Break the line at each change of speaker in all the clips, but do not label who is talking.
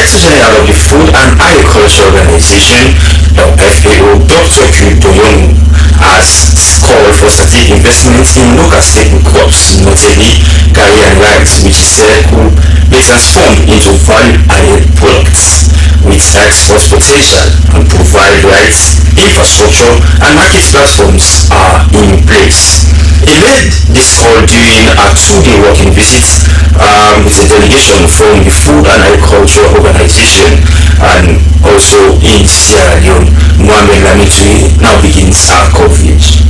Director General of the Food and Agriculture Organization, UNFPA, Dr. Q has called for strategic investments in local staple crops, notably Kadi and rice, which he said could be transformed into value-added products with export potential and provide rights, infrastructure and market platforms are in place. He made this call during a two-day working visit with a delegation from the Food and Agriculture Organization and also in Sierra Leone. Mohamed Lamitui now begins our coverage.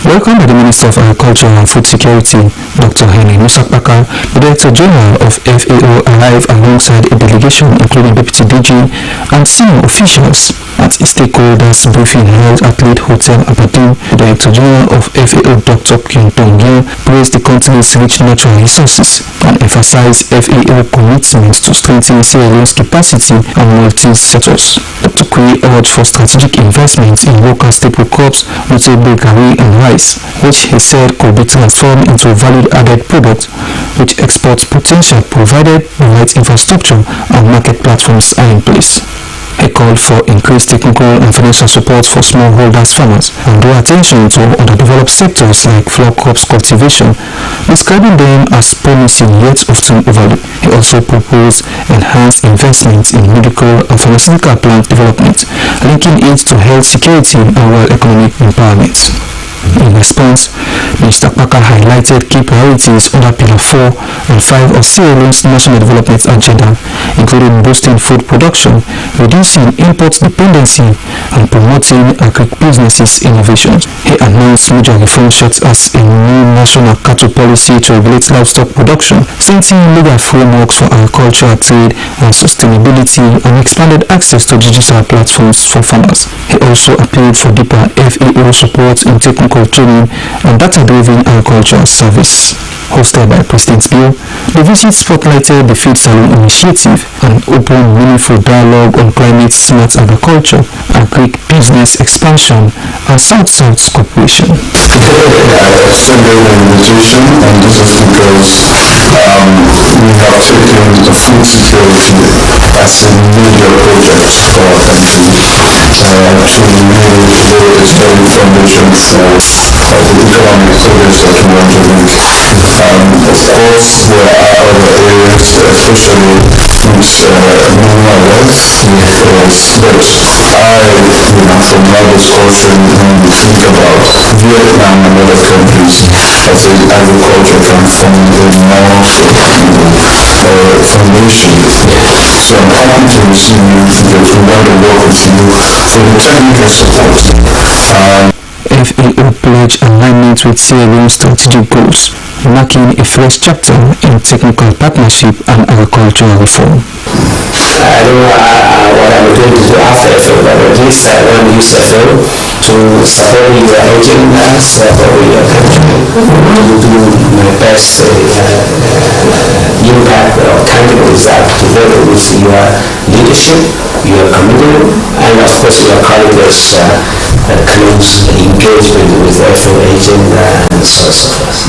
Welcome by the Minister of Agriculture and Food Security, Dr. Kenema, the Director General of FAO, arrived alongside a delegation including Deputy DG and senior officials at a stakeholders briefing held at Lead Hotel Aberdeen. The Director General of FAO, Dr. Q praised the country's rich natural resources and emphasized FAO commitment to strengthening Sierra Leone's capacity and multi-sectors. Dr. Q urged for strategic investment in local staple crops, notably Kadi and rice, which he said could be transformed into value-added products with export potential provided the right infrastructure and market platforms are in place. He called for increased technical and financial support for smallholders farmers and drew attention to underdeveloped sectors like flower crops cultivation, describing them as promising yet often overlooked. He also proposed enhanced investment in medical and pharmaceutical plant development, linking it to health security and rural economic empowerment. In response, Mr. Parker highlighted key priorities under Pillar 4 and 5 of Sierra Leone's National Development Agenda, including boosting food production, reducing import dependency, and promoting agribusinesses innovations. He announced major reforms such as a new national cattle policy to regulate livestock production, strengthening legal frameworks for agricultural trade and sustainability, and expanded access to digital platforms for farmers. He also appealed for deeper FAO support in technical training and data-driven agricultural service. Hosted by President Bill, the visit spotlighted the Feed Salon Initiative, an open, meaningful dialogue on climate-smart agriculture, agri-business expansion, and South-South cooperation.
Extended an invitation, and this is because we have taken the food security as a major project for our country to lay a solid foundation for the economic progress that we want to make. Of course, there are other areas, especially with mineral wealth, but from my discussion, when we think about Vietnam and other countries, I think agriculture can form a more foundation. So I'm happy to receive you because we want to work with you for the technical support.
FAO pledged alignment with Sierra Leone's strategic goals, marking a fresh chapter in technical partnership and agricultural reform.
I don't know what I'm going to do after FAO, but at least I want to use FAO to support your agendas, support your country, to do my best impact or tangible result together with your leadership, your commitment, and of course your colleagues' close engagement with FAO agenda and so forth.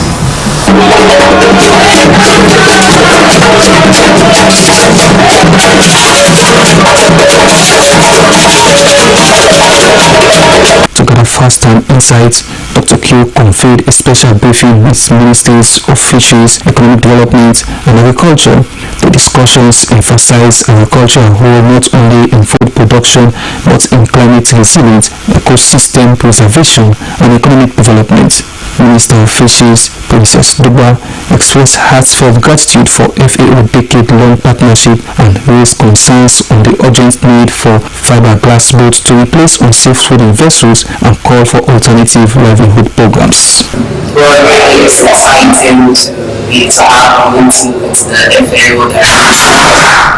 To gather first-hand insights, Dr. Q conveyed a special briefing with ministries of fisheries, economic development, and agriculture. The discussions emphasized agricultural role not only in food production but in climate resilience, ecosystem preservation, and economic development. Minister of Fisheries, Princess Duba, expressed heartfelt gratitude for FAO decade-long partnership and raised concerns on the urgent need for fiberglass boats to replace unsafe swimming vessels and call for alternative livelihood programs.
Well, it's exciting to be to have a meeting with the FAO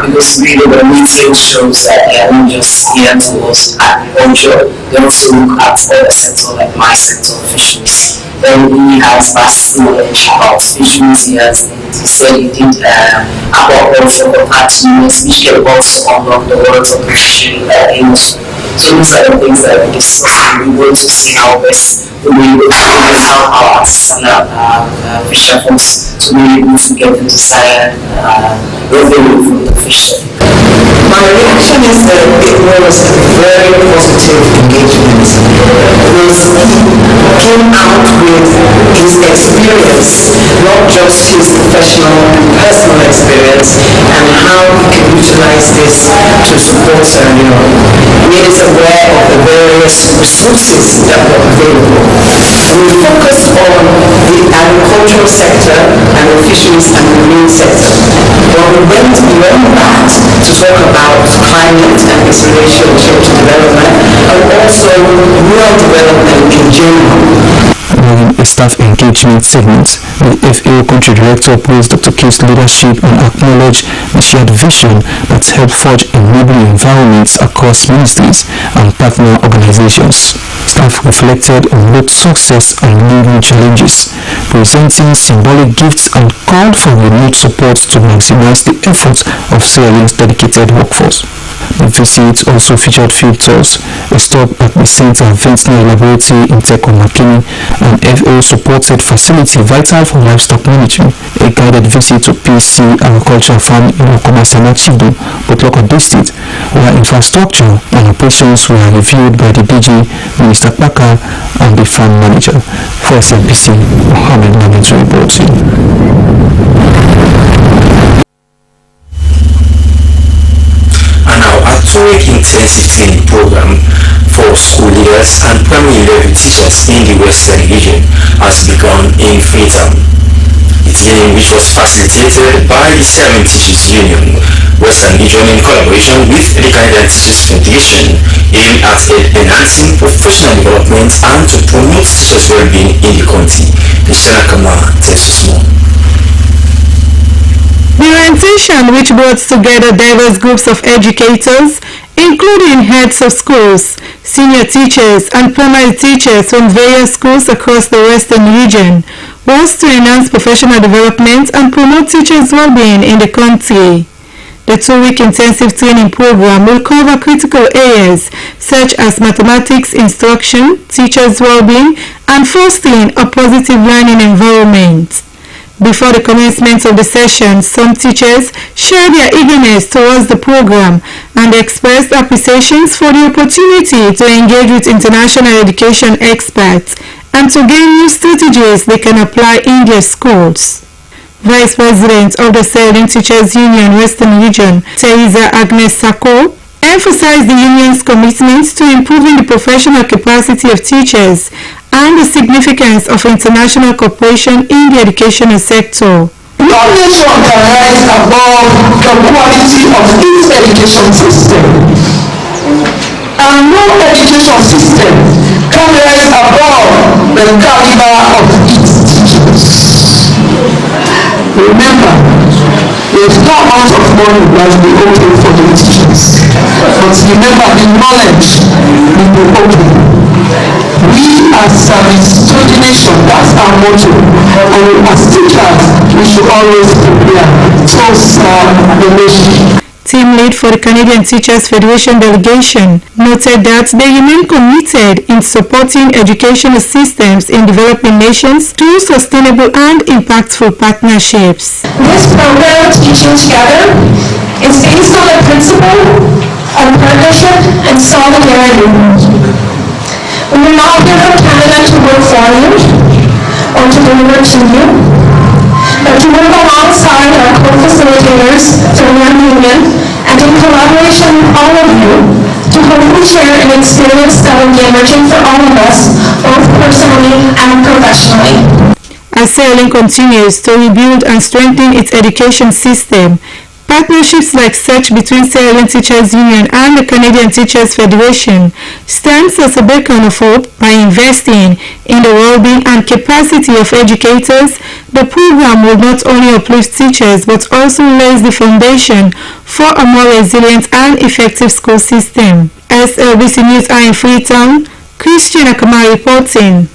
because really the meeting shows that they are not just here towards agriculture, they also look at other sectors like my sector, fisheries. then he has vast knowledge about issues. He said he did about also the party, which can also unlock the words of profession industry. So these are the things that we discuss, and we want to see how best to be able to help our artisanal fisher folks to be able to get the desired revenue from the fisher.
My reaction is that it was a very positive engagement because he came out with his experience, not just his professional and personal experience, and how he can utilize this to support Sierra Leone. He made us aware of the various resources that were available. We focused on the agricultural sector and the fisheries and marine sector. But we went beyond that to talk about climate and its relation to development and also rural development in general.
During a staff engagement segment, the FAO Country Director praised Dr. K's leadership and acknowledged the shared vision that helped forge enabling environments across ministries and partner organizations. Staff reflected on both success and lingering challenges, presenting symbolic gifts and called for renewed support to maximize the efforts of Sierra Leone's dedicated workforce. The visit also featured field tours, a stop at the Center Ventnor Laboratory in Tekomakini, an FAO-supported facility vital for livestock management, a guided visit to PC Agricultural Farm in Okomasana Chido, Botloko District, where infrastructure and operations were reviewed by the DG, Minister Paka, and the farm manager. For Slbc, Mohammed Named reporting.
Two-week intensive training program for school leaders and primary level teachers in the Western region has begun in Freetown. The training, which was facilitated by the Sierra Leone Teachers Union Western Region in collaboration with the Canadian Teachers Federation, aimed at enhancing professional development and to promote teachers' well-being in the country. Christiana Kama tells us more.
The orientation, which brought together diverse groups of educators, including heads of schools, senior teachers, and primary teachers from various schools across the Western region, was to enhance professional development and promote teachers' well-being in the country. The two-week intensive training program will cover critical areas such as mathematics instruction, teachers' well-being, and fostering a positive learning environment. Before the commencement of the session, some teachers shared their eagerness towards the program and expressed appreciations for the opportunity to engage with international education experts and to gain new strategies they can apply in their schools. Vice President of the Sierra Leone Teachers Union Western Region, Teresa Agnes Sako, emphasized the union's commitment to improving the professional capacity of teachers and the significance of international cooperation in the educational sector.
No nation can rise above the quality of its education system, and no education system can rise above the caliber of its teachers. Remember, there's no amount of money that will be open for the teachers, but remember the knowledge will be open. We are service to the nation, that's our motto, and as teachers we should always prepare to serve the nation.
Team lead for the Canadian Teachers Federation delegation noted that they remain committed in supporting educational systems in developing nations through sustainable and impactful partnerships.
This program, Teaching Together, is based on the principle of partnership and solidarity. We are not here from Canada to work for you or to deliver to you, but to work alongside our co-facilitators from one union and in collaboration with all of you to hopefully share an experience that will be enriching for all of us, both personally and professionally.
As Sierra Leone continues to rebuild and strengthen its education system, partnerships like such between Sierra Leone Teachers Union and the Canadian Teachers Federation stands as a beacon of hope. By investing in the well-being and capacity of educators, the program will not only uplift teachers but also lays the foundation for a more resilient and effective school system. Slbc News are in Freetown. Christiana Kamara reporting.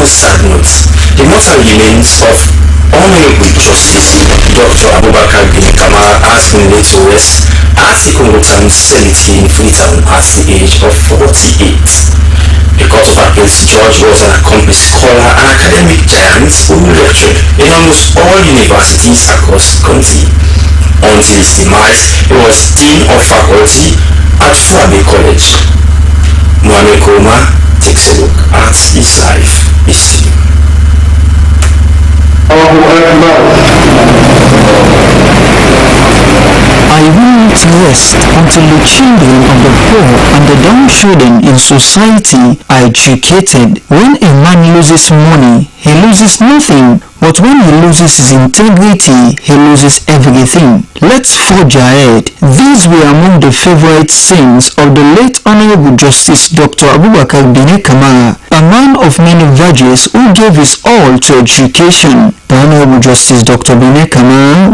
a sad note, the mortal remains of Honorable Justice Dr. Abubakar Binneh has been laid to rest at the Congotan cemetery in Freetown at the age of 48. The Court of Appeals judge was an accomplished scholar and academic giant who lectured in almost all universities across the country. Until his demise, he was Dean of Faculty at Sesay College. Mohamed Koma takes a look at his life history.
I will not rest until the children of the poor and the downtrodden in society are educated. When a man loses money, he loses nothing. But when he loses his integrity, he loses everything. Let's forge ahead. These were among the favorite sayings of the late Honorable Justice Dr. Abubakar Binneh, a man of many virtues who gave his all to education. The Honorable Justice Dr. Binneh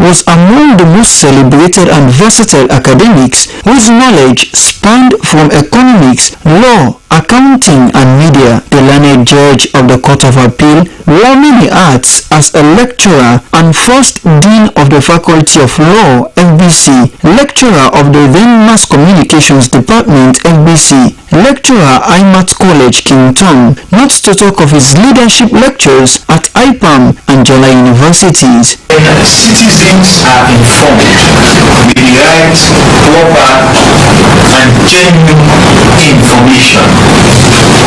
was among the most celebrated and versatile academics whose knowledge spanned from economics, law, accounting and media. The learned judge of the Court of Appeal wore many hats as a lecturer and first Dean of the Faculty of Law, FBC, lecturer of the then Mass Communications Department, FBC, lecturer IMAT College, Kington, not to talk of his leadership lectures at IPAM and Jala universities.
Citizens are informed with the right, proper and genuine information.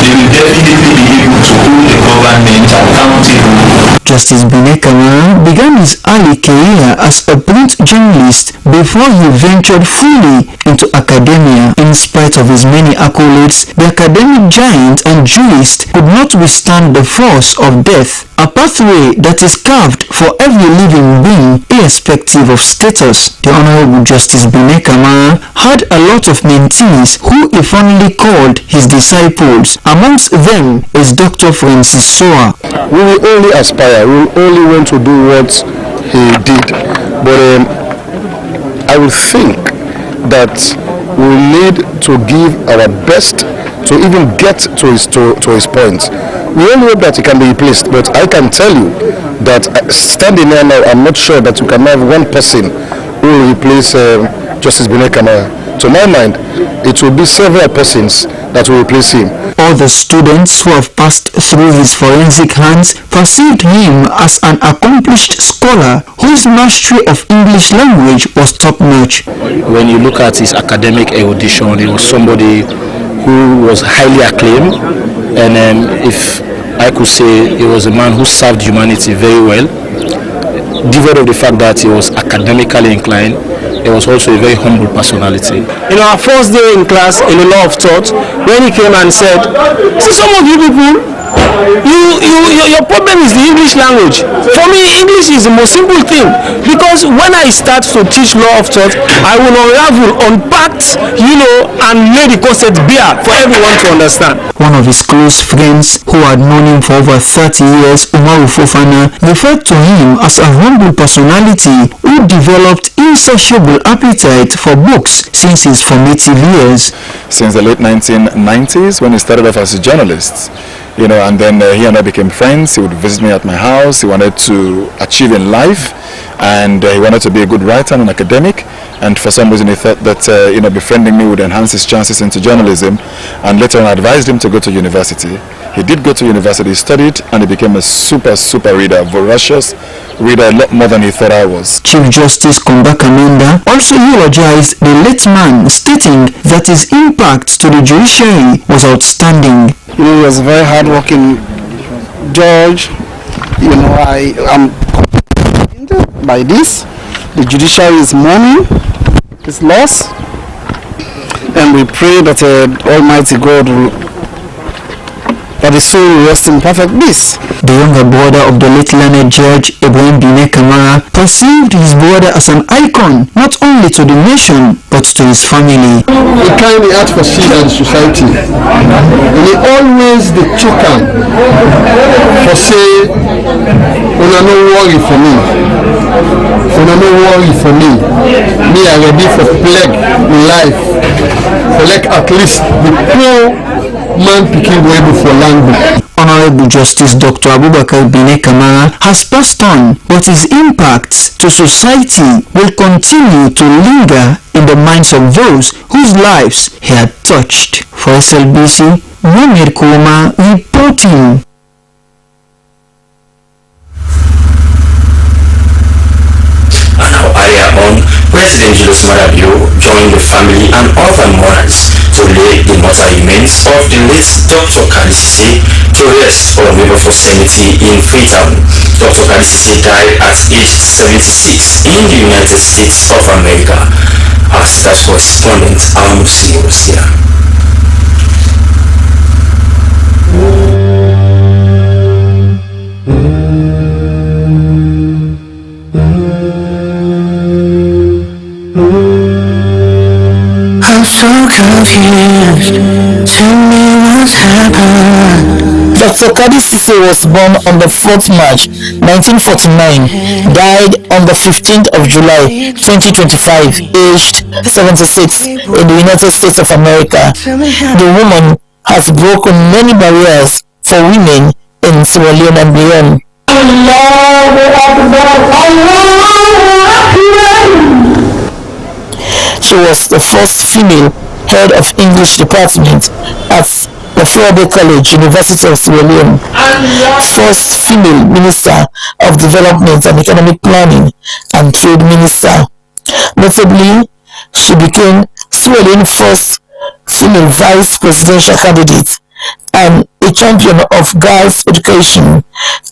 They will definitely be able to hold the government accountable.
Justice Binneh began his early career as a print journalist before he ventured fully into academia. In spite of his many accolades, the academic giant and jurist could not withstand the force of death, a pathway that is carved for every living being irrespective of status. The Honorable Justice Binneh had a lot of mentees who he fondly called his disciples. Amongst them is Dr. Francis Soa.
We will only aspire, we will only want to do what he did, but I would think that we need to give our best to even get to his point. We only hope that he can be replaced, but I can tell you that standing there now, I'm not sure that we can have one person who will replace Justice Binneh. To my mind, it will be several persons that will replace him.
All the students who have passed through his forensic hands perceived him as an accomplished scholar whose mastery of English language was top-notch.
When you look at his academic erudition, he was somebody who was highly acclaimed, and if I could say, he was a man who served humanity very well. Devoid of the fact that he was academically inclined, he was also a very humble personality.
In our first day in class in the law of thought, when he came and said, "See, some of you people, your problem is the English language. For me, English is the most simple thing, because when I start to teach law of thought, I will unravel, unpack, and lay the concept bare for everyone to understand."
One of his close friends who had known him for over 30 years, Umaru Fofana, referred to him as a humble personality who developed insatiable appetite for books since his formative years.
Since the late 1990s, when he started off as a journalist, and then he and I became friends. He would visit me at my house. He wanted to achieve in life, and he wanted to be a good writer and an academic, and for some reason he thought that befriending me would enhance his chances into journalism, and later on I advised him to go to university. He did go to university, he studied, and he became a super reader, voracious reader, a lot more than he thought I was.
Chief Justice Komba Kamenda also eulogized the late man, stating that his impact to the judiciary was outstanding.
He was a very hard-working judge. I am confident by this. The judiciary is mourning his loss, and we pray that Almighty God will, that his soul will rest in perfect peace.
The younger brother of the late learned judge, Ibrahim Binneh, perceived his brother as an icon, not only to the nation, but to his family.
He kindly asked for shit in society, and he always the choker for say, "Una no worry for me, una no worry for me. Me I ready for plague in life, for like at least the poor man pikin way before language.
Honorable Justice Dr. Abubakar Binneh has passed on, but his impact to society will continue to linger in the minds of those whose lives he had touched. For SLBC, Mohamed Kouma reporting.
And now earlier on, President Julius Madabio joined the family and other mourners to lay the mortal remains of the late Dr. Kadi to rest on Riverford Cemetery in Freetown. Dr. Kadi died at age 76 in the United States of America. Our staff correspondent Amusi was here.
I'm so confused. Tell me what's happened. Dr. Kadi was born on the 4th March 1949, died on the 15th of July 2025, aged 76 in the United States of America. The woman has broken many barriers for women in Sierra Leone and beyond. She was the first female head of English department at the Florida College, University of Sierra Leone, first female Minister of Development and Economic Planning and Trade Minister. Notably, she became Sierra Leone's first female vice presidential candidate and a champion of girls' education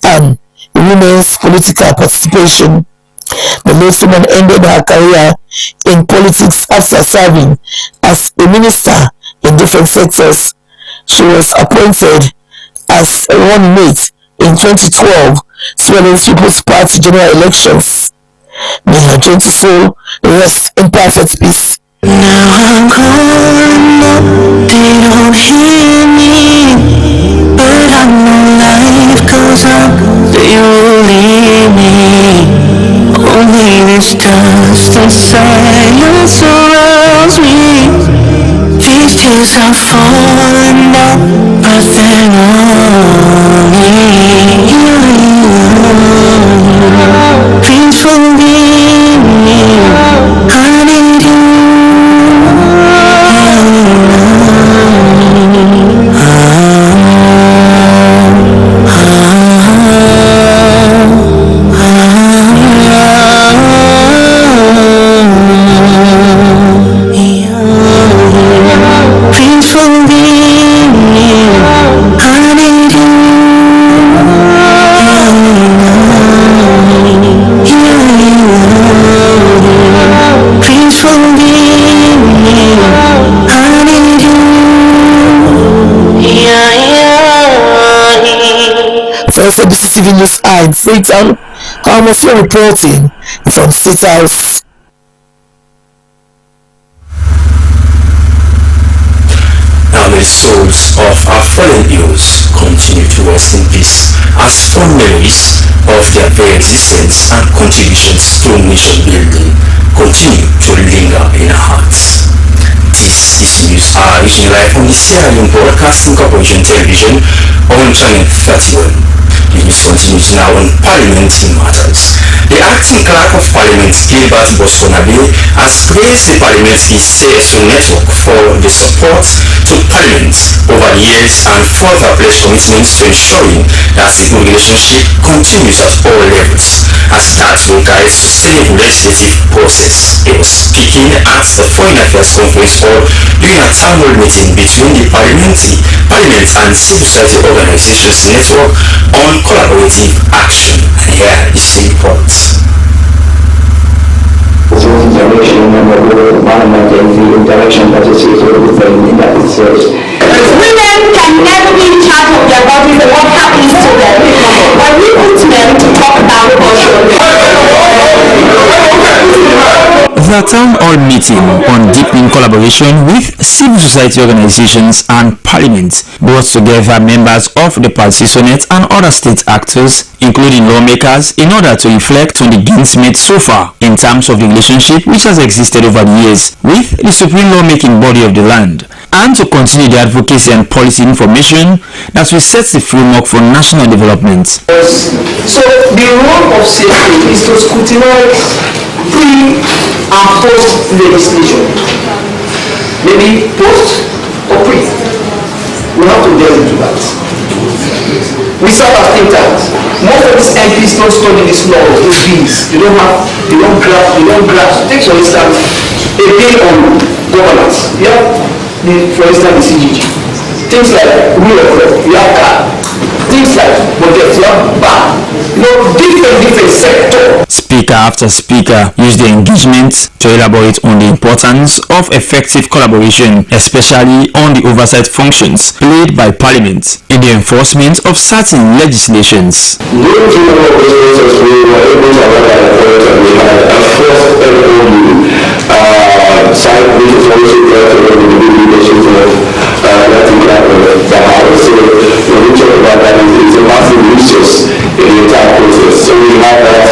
and women's political participation. The late woman ended her career in politics after serving as a minister in different sectors. She was appointed as a running mate in 2012 Sierra Leone People's Party general elections. May her gentle soul rest in perfect peace. Now I'm calling up, they don't hear me, but I know life goes on, they will leave me. Only this dust and silence surrounds me. These tears are falling down, but they're only you. Please forgive me, I need you. For Slbc TV News in Freetown, Almost reporting from State House.
Now may the souls of our fallen heroes continue to rest in peace as fond memories of their very existence and contributions to nation building continue to linger in our hearts. This is news reaching live on the Sierra Leone Broadcasting Corporation television on channel 31. The news continues now on Parliamentary matters. The acting clerk of Parliament, Gilbert Bosconabe, has praised the Parliamentary CSO network for the support to Parliament over the years and further pledged commitments to ensuring that the good relationship continues at all levels as that will guide sustainable legislative process. He was speaking at the Foreign Affairs Conference Hall during a town hall meeting between the Parliament and civil society organizations network on collaborative action. And here is the report.
Women can never be in charge of their bodies and what happens to them. But we put men to talk about abortion.
The a town hall meeting on deepening collaboration with civil society organizations and parliament brought together members of the Parliamentary and other state actors, including lawmakers, in order to reflect on the gains made so far in terms of the relationship which has existed over the years with the supreme lawmaking body of the land, and to continue the advocacy and policy information that will set the framework for national development.
So the role of Sesay is to scrutinize pre and post legislation. Maybe post or pre. We have to delve into that. We serve as think tanks. Most of these MPs don't study this law, these bills. They don't grasp. Take for instance a bill on governance. For instance the CGG. Things like rule of law, you have Kadi. Things like budget, you have BAN. Different sector.
Speaker after speaker used the engagement to elaborate on the importance of effective collaboration, especially on the oversight functions played by Parliament in the enforcement of certain legislations.
During general processes, we were able to arrive at a point that we had a first LOU side, which is also directed on the leadership of the House. So when we talk about that, it's a massive resource in the entire process. So we have that,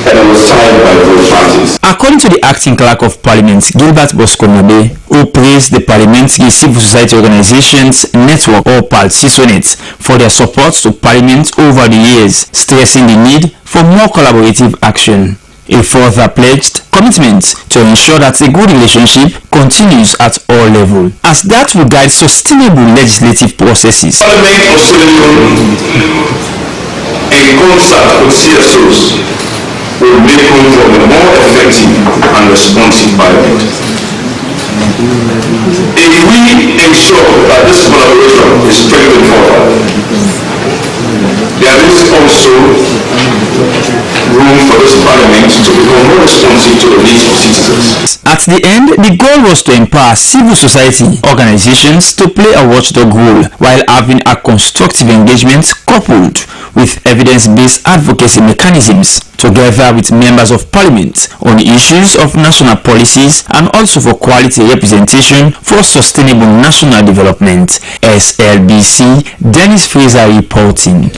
and it was signed by both parties.
According to the acting clerk of Parliament, Gilbert Bosco-Nabe, who praised the Parliamentary Civil Society Organizations Network or PALCISONET for their support to Parliament over the years, stressing the need for more collaborative action. He further pledged commitment to ensure that a good relationship continues at all levels, as that will guide sustainable legislative processes.
Parliament of Sierra Leone, in concert with CSOs, will make room for a more effective and responsive Parliament. If we ensure that this collaboration is strengthened further, there is also room for this Parliament to become more responsive to the needs of citizens.
At the end, the goal was to empower civil society organizations to play a watchdog role while having a constructive engagement coupled with evidence-based advocacy mechanisms, together with members of Parliament on issues of national policies and also for quality representation for sustainable national development. SLBC, Dennis Fraser reporting.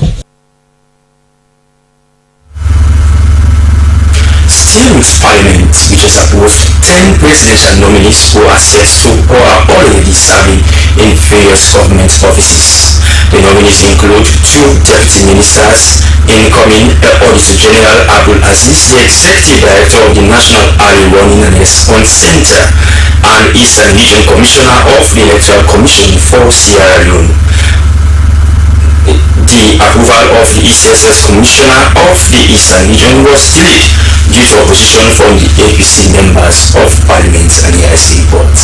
Still with Parliament, which has approved 10 presidential nominees who are set to or are already serving in various government offices. The nominees include 2 deputy ministers, incoming Auditor General Abdul Aziz, the Executive Director of the National Early Warning and Response Center, and Eastern Region Commissioner of the Electoral Commission for Sierra Leone. The approval of the ECSS Commissioner of the Eastern Region was delayed due to opposition from the APC members of Parliament, and here is the report.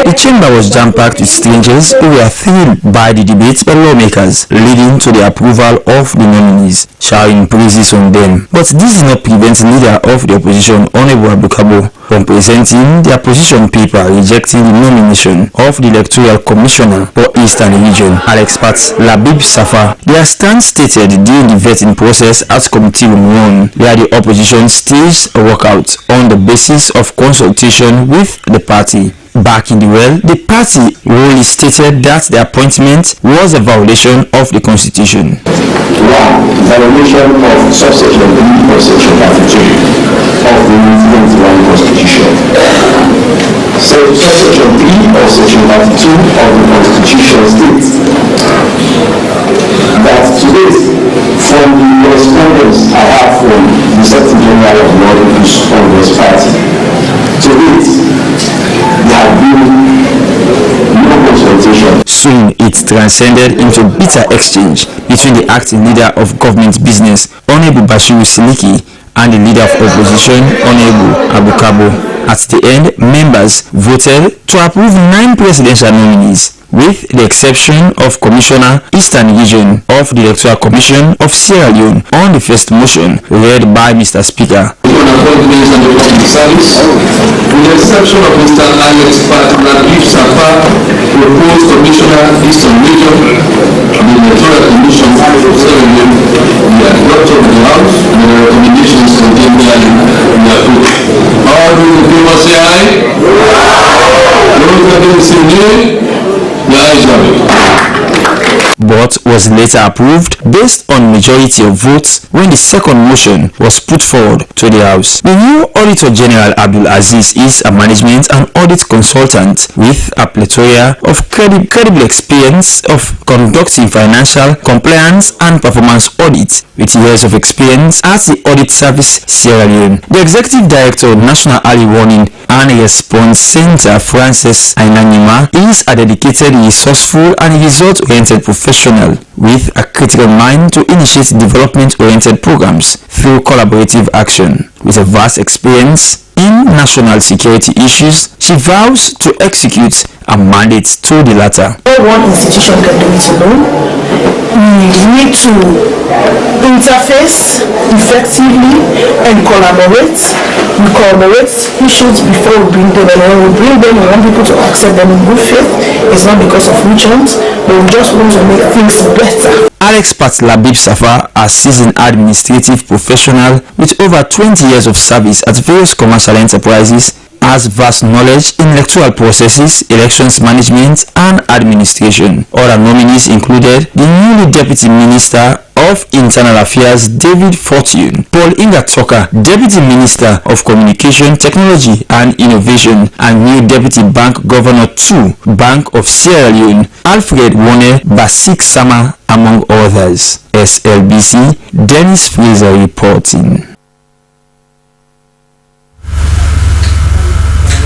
The chamber was jam-packed with strangers who were thrilled by the debates by lawmakers, leading to the approval of the nominees, showering praises on them. But this did not prevent leader of the opposition, Honorable Abukabo, from presenting their position paper rejecting the nomination of the Electoral Commissioner for Eastern Region, Alex Pat Labib Safa. Their stand stated during the vetting process at Committee Room 1, where the opposition staged a walkout on the basis of consultation with the party. Back in the well, the party really stated that the appointment was a violation of the constitution.
1. Violation of subsection B of section 32 of the 1991 Constitution. Subsection B of section 32 of the Constitution states that to date, from the correspondence I have from the Secretary General of the Northern Congress Party, to date, there have been no consultation.
Soon it transcended into bitter exchange between the acting leader of government business, Honorable Bashiru Siliki, and the leader of opposition, Honorable Abukabo. At the end, members voted to approve 9 presidential nominees, with the exception of Commissioner Eastern Region of the Electoral Commission of Sierra Leone on the first motion read by Mr. Speaker.
Appointments and the public service, with the exception of Mr. Alex Pat Labib Safa, proposed Commissioner Eastern Region, the Electoral Commission of Sierra Leone, the Director of the House, and the recommendation
qualifications contained therein in their book. All those in favor say aye. Those against say nay. The ayes have it.
But was later approved based on majority of votes when the second motion was put forward to the House. The new Auditor General Abdul Aziz is a management and audit consultant with a plethora of credible experience of conducting financial, compliance and performance audits with years of experience at the Audit Service Sierra Leone. The Executive Director of National Early Warning and Response Center, Frances Ainanima, is a dedicated, resourceful and result-oriented professional with a critical mind to initiate development-oriented programs through collaborative action. With a vast experience in national security issues, she vows to execute a mandate to the latter.
One institution can do it alone. We need to interface effectively and collaborate. We collaborate issues before we bring them, and when we bring them, we want people to accept them in good faith. It's not because of regions, but we just want to make things better.
Alex Labib Safa, a seasoned administrative professional with over 20 years of service at various commercial enterprises, has vast knowledge in electoral processes, elections management and administration. Other nominees included the newly Deputy Minister of Internal Affairs David Fortune, Paul Ingatoka, Deputy Minister of Communication, Technology and Innovation, and new Deputy Bank Governor 2, Bank of Sierra Leone, Alfred Wone Basik Sama, among others. SLBC, Dennis Fraser reporting.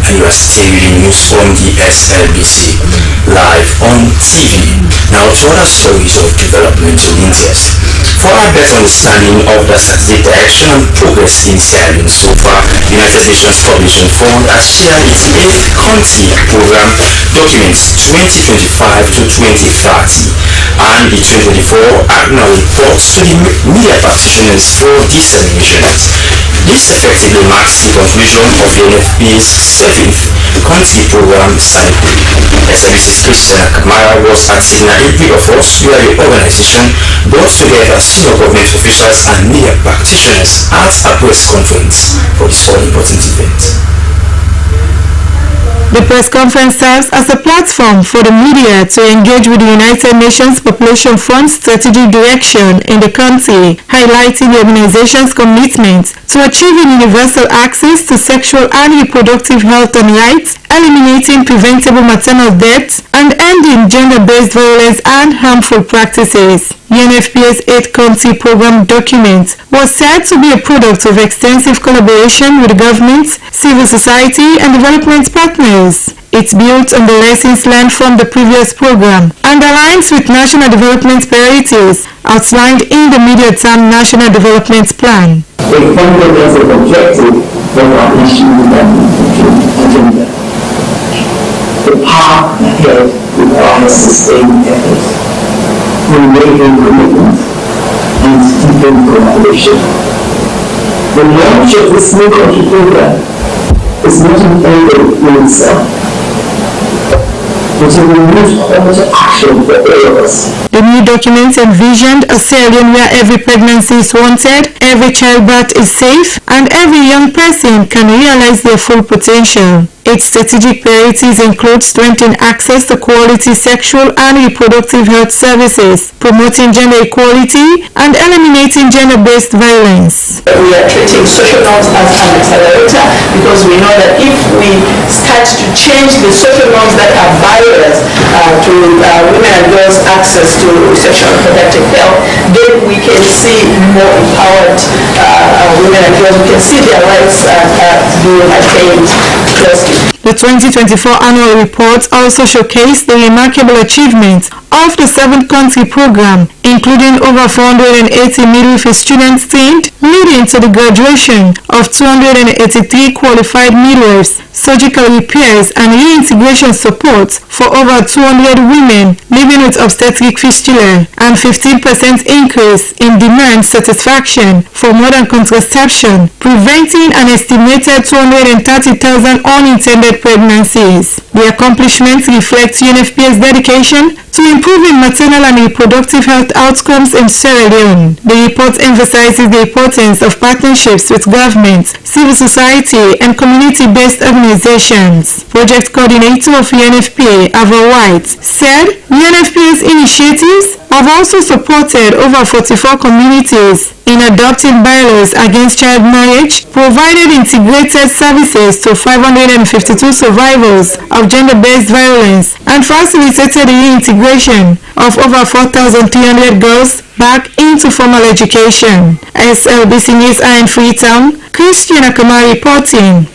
And you are still reading news from the SLBC live on TV. Now to other stories of developmental interest. For our better understanding of the strategic direction and progress in Sierra Leone so far, the United Nations Population Fund has shared its 8th country program documents 2025 to 2030 and the 2024 annual reports to the media practitioners for dissemination. This effectively marks the conclusion of the UNFPA's 7th country program cycle. SLBC's Christiana Kamara was at Signal of us where the organization brought together senior government officials and media practitioners at a press conference for this all-important event.
The press conference serves as a platform for the media to engage with the United Nations Population Fund's strategic direction in the country, highlighting the organization's commitment to achieving universal access to sexual and reproductive health and rights, eliminating preventable maternal deaths, and ending gender-based violence and harmful practices. UNFPA's 8th country program document was said to be a product of extensive collaboration with governments, civil society, and development partners. It's built on the lessons learned from the previous program and aligns with national development priorities outlined in the medium-term National Development Plan.
The fundamental objective of our national development agenda. The path ahead requires sustained effort, unwavering commitment, and deepened collaboration. The launch of this new country program is not an end in itself, but a renewed call to action for all of us.
The new document envisioned a Sierra Leone where every pregnancy is wanted, every childbirth is safe, and every young person can realize their full potential. Its strategic priorities include strengthening access to quality sexual and reproductive health services, promoting gender equality, and eliminating gender-based violence.
We are treating social norms as an accelerator because we know that if we start to change the social norms that are barriers to women and girls' access to sexual and reproductive health, then we can see more empowered women and girls. We can see their rights being attained closely.
The 2024 annual report also showcased the remarkable achievements of the 7th country program, including over 480 midwifery students trained, leading to the graduation of 283 qualified midwives, surgical repairs and reintegration support for over 200 women living with obstetric fistula, and 15% increase in demand satisfaction for modern contraception, preventing an estimated 230,000 unintended unwanted pregnancies. The accomplishments reflect UNFPA's dedication to improving maternal and reproductive health outcomes in Sierra Leone. The report emphasizes the importance of partnerships with government, civil society, and community-based organizations. Project coordinator of UNFPA, Ava White, said UNFPA's initiatives have also supported over 44 communities in adopting bylaws against child marriage, provided integrated services to 552 survivors of gender-based violence, and facilitated the reintegration of over 4,300 girls back into formal education. Slbc News in Freetown, Christian Akama reporting.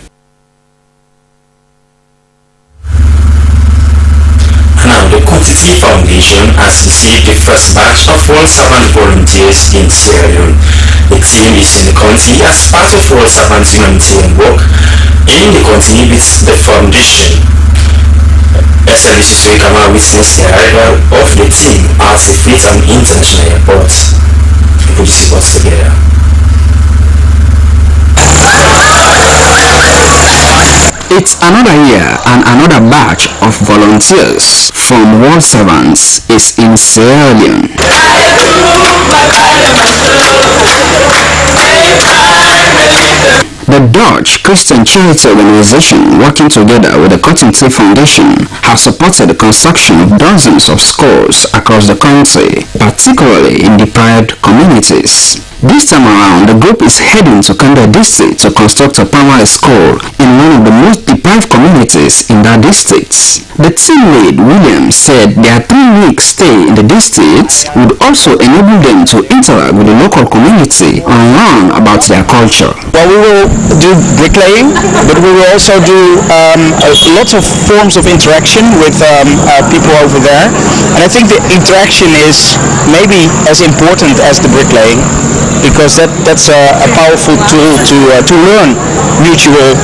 Now, the Kadi Foundation has received the first batch of World Servant volunteers in Sierra Leone. The team is in the country as part of World Servant humanitarian work in the country with the foundation. Slbc Tv witnessed the arrival of the team at the Freetown International Airport. We put these reports together.
It's another year and another batch of volunteers from World Servants is in Sierra Leone. The Dutch Christian charity organization working together with the Kadi Foundation have supported the construction of dozens of schools across the country, particularly in deprived communities. This time around, the group is heading to Kadi district to construct a primary school in one of the most deprived communities in that district. The team lead, William, said their 3-week stay in the district would also enable them to interact with the local community and learn about their culture.
Well, we will do bricklaying, but we will also do lots of forms of interaction with people over there. And I think the interaction is maybe as important as the bricklaying, because that's a powerful tool to learn mutual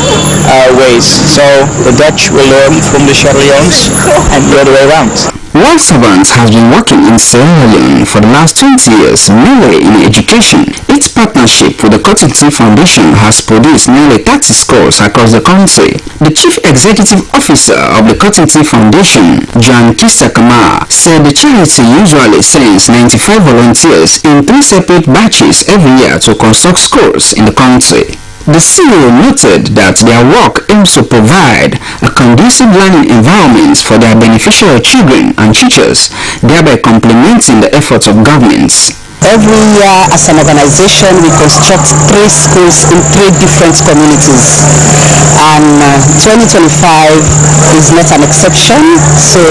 ways. So the Dutch will learn from the Sierra Leones and the other way around.
World Servants has been working in Sierra Leone for the last 20 years, mainly in education. Its partnership with the Kadi Foundation has produced nearly 30 schools across the country. The Chief Executive Officer of the Kadi Foundation, John Kistakama, said the charity usually sends 95 volunteers in 3 separate batches every year to construct schools in the country. The CEO noted that their work aims to provide a conducive learning environment for their beneficiary children and teachers, thereby complementing the efforts of governments.
Every year as an organization we construct 3 schools in 3 different communities, and 2025 is not an exception, so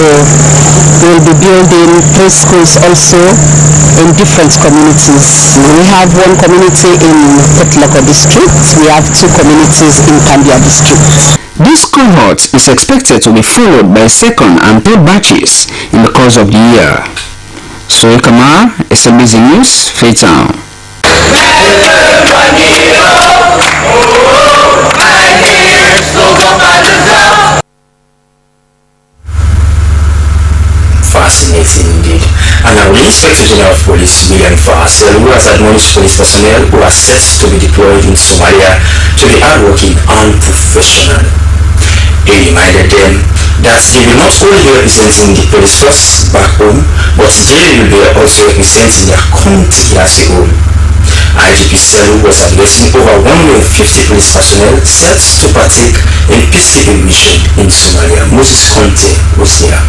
we will be building 3 schools also in different communities. We have 1 community in Kotloko district, we have 2 communities in Kambia district.
This cohort is expected to be followed by 2nd and 3rd batches in the course of the year. Soy Kamar, Slbc News, Freetown.
Fascinating indeed. And now the Inspector General of Police, William Fassel, who has admonished police personnel who are set to be deployed in Somalia to be hardworking and professional. He reminded them that they will not only be representing the police force back home, but they will be also representing their country as a whole. IGP Selu was addressing over 150 police personnel set to partake in peacekeeping mission in Somalia. Moses Conte was there.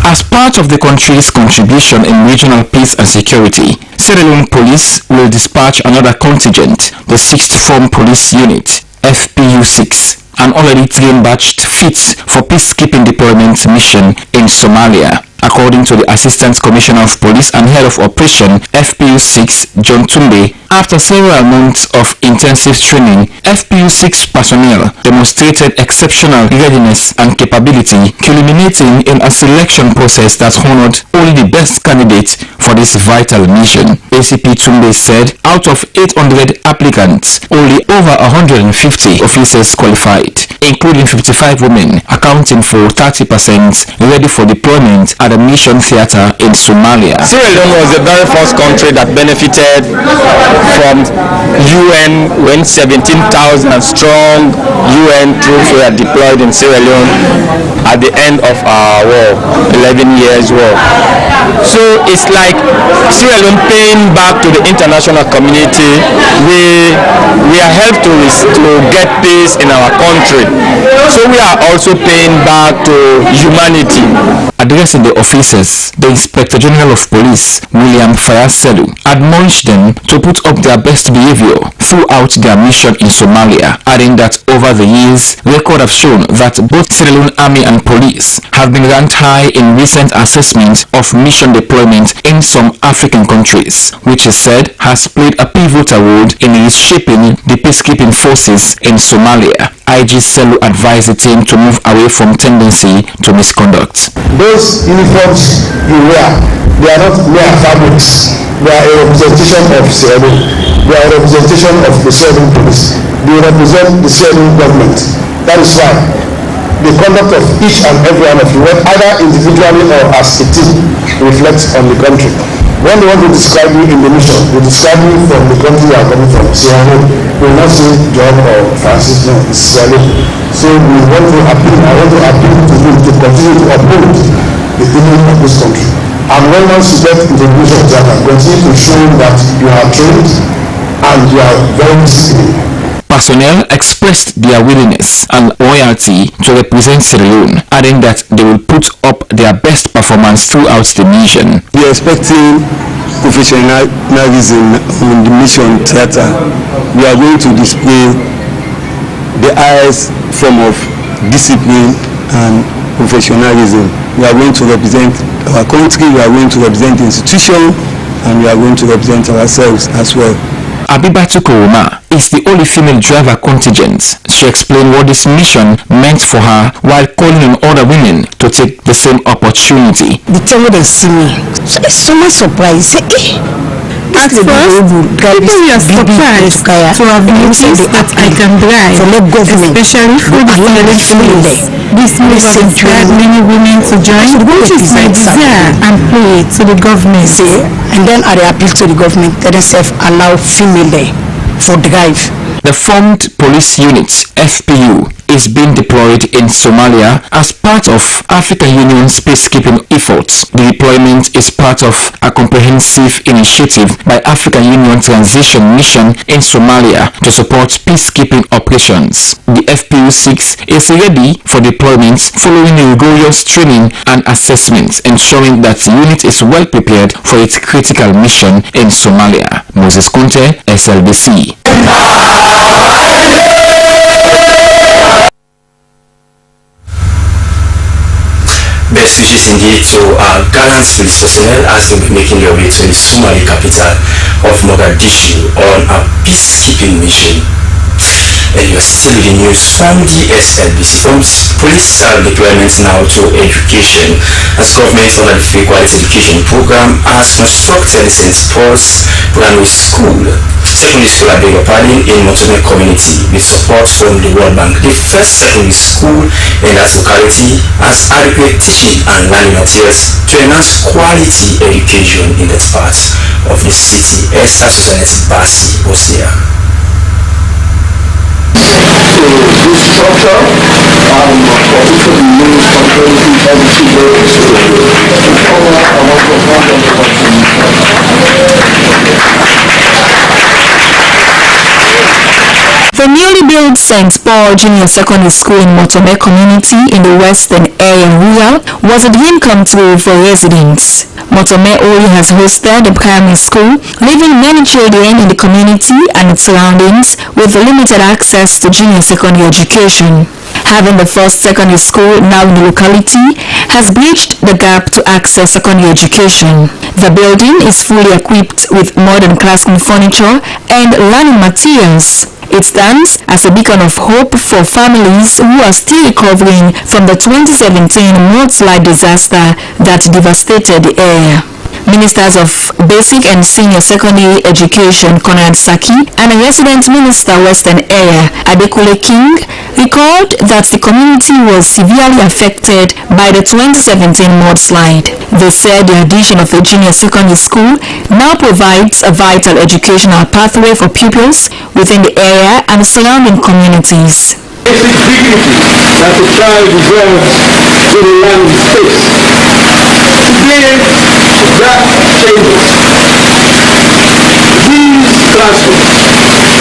As part of the country's contribution in regional peace and security, Sierra Leone Police will dispatch another contingent, the 6th Form Police Unit, FPU-6, an already trained batch fit for peacekeeping deployment mission in Somalia. According to the Assistant Commissioner of Police and Head of Operation FPU-6, John Tumbe, after several months of intensive training, FPU-6 personnel demonstrated exceptional readiness and capability, culminating in a selection process that honored only the best candidates for this vital mission. ACP Tumbe said out of 800 applicants, only over 150 officers qualified, including 55 women, accounting for 30% ready for deployment at a mission theater in Somalia.
Sierra Leone was the very first country that benefited from UN when 17,000 strong UN troops were deployed in Sierra Leone at the end of our war, 11 years war. So it's like Sierra Leone paying back to the international community. We are helped to get peace in our country. So we are also paying back to humanity.
Addressing the officers, the Inspector General of Police, William Fayaselu, admonished them to put up their best behavior throughout their mission in Somalia, adding that over the years, records have shown that both Sierra Leone Army and Police have been ranked high in recent assessments of mission deployment in some African countries, which is said has played a pivotal role in reshaping the peacekeeping forces in Somalia. IG Selu advised the team to move away from tendency to misconduct.
Those uniforms you wear, they are not mere fabrics. They are a representation of Sierra Leone. They are a representation of the Sierra Leone police. They represent the Sierra Leone government. That is why the conduct of each and every one of you, either individually or as a team, reflects on the country. When they want to describe you in the mission, they describe you from the country you are coming from, Sierra Leone. They will not say John or Francis, no, it's Sierra Leone. So I want to appeal to you to continue to uphold the image of this country. And when once you get into the mission of Java, continue to show that you are trained and you are very disciplined.
Personnel expressed their willingness and loyalty to represent Sierra Leone, adding that they will put up their best performance throughout the mission.
We are expecting professionalism on the mission theater. We are going to display the highest form of discipline and professionalism. We are going to represent our country, we are going to represent the institution, and we are going to represent ourselves as well.
Abibatu Koroma is the only female driver contingent. She explained what this mission meant for her while calling on other women to take the same opportunity.
The time when they see me, so there's so much surprise.
At first, people were surprised to have noticed that I can drive, especially for the foreign schools. This move has inspired many women to join, which is my desire and plea to the government.
And then I appeal to the government that themselves allow female there for drive.
The formed police unit, FPU, is being deployed in Somalia as part of African Union's peacekeeping efforts. The deployment is part of a comprehensive initiative by African Union Transition Mission in Somalia to support peacekeeping operations. The FPU-6 is ready for deployment following rigorous training and assessments, ensuring that the unit is well prepared for its critical mission in Somalia. Moses Kunte, SLBC.
Best wishes indeed to our gallant police personnel as they will be making their way to the Somali capital of Mogadishu on a peacekeeping mission. And you're still with the news from the SLBC. From police deployment now to education, as government under the Free Quality Education Program has constructed St. Paul's Primary School, secondary school I beg your pardon, in Motome community with support from the World Bank. The first secondary school in that locality has adequate teaching and learning materials to enhance quality education in that part of the city. Esther Susanet Basi was there.
This structure for which will be used for training every 2 days to cover a lot of
The newly built St. Paul Junior Secondary School in Motome community in the western area was a dream come true for residents. Motome only has hosted a primary school, leaving many children in the community and its surroundings with limited access to junior secondary education. Having the first secondary school now in the locality has bridged the gap to access secondary education. The building is fully equipped with modern classroom furniture and learning materials. It stands as a beacon of hope for families who are still recovering from the 2017 mudslide disaster that devastated the area. Ministers of Basic and Senior Secondary Education Conrad Saki and Resident Minister Western Area Adekule King recalled that the community was severely affected by the 2017 mudslide. They said the addition of a junior secondary school now provides a vital educational pathway for pupils within the area and the surrounding communities.
Basic dignity that a child deserves in a land space. Today, that changes. These classrooms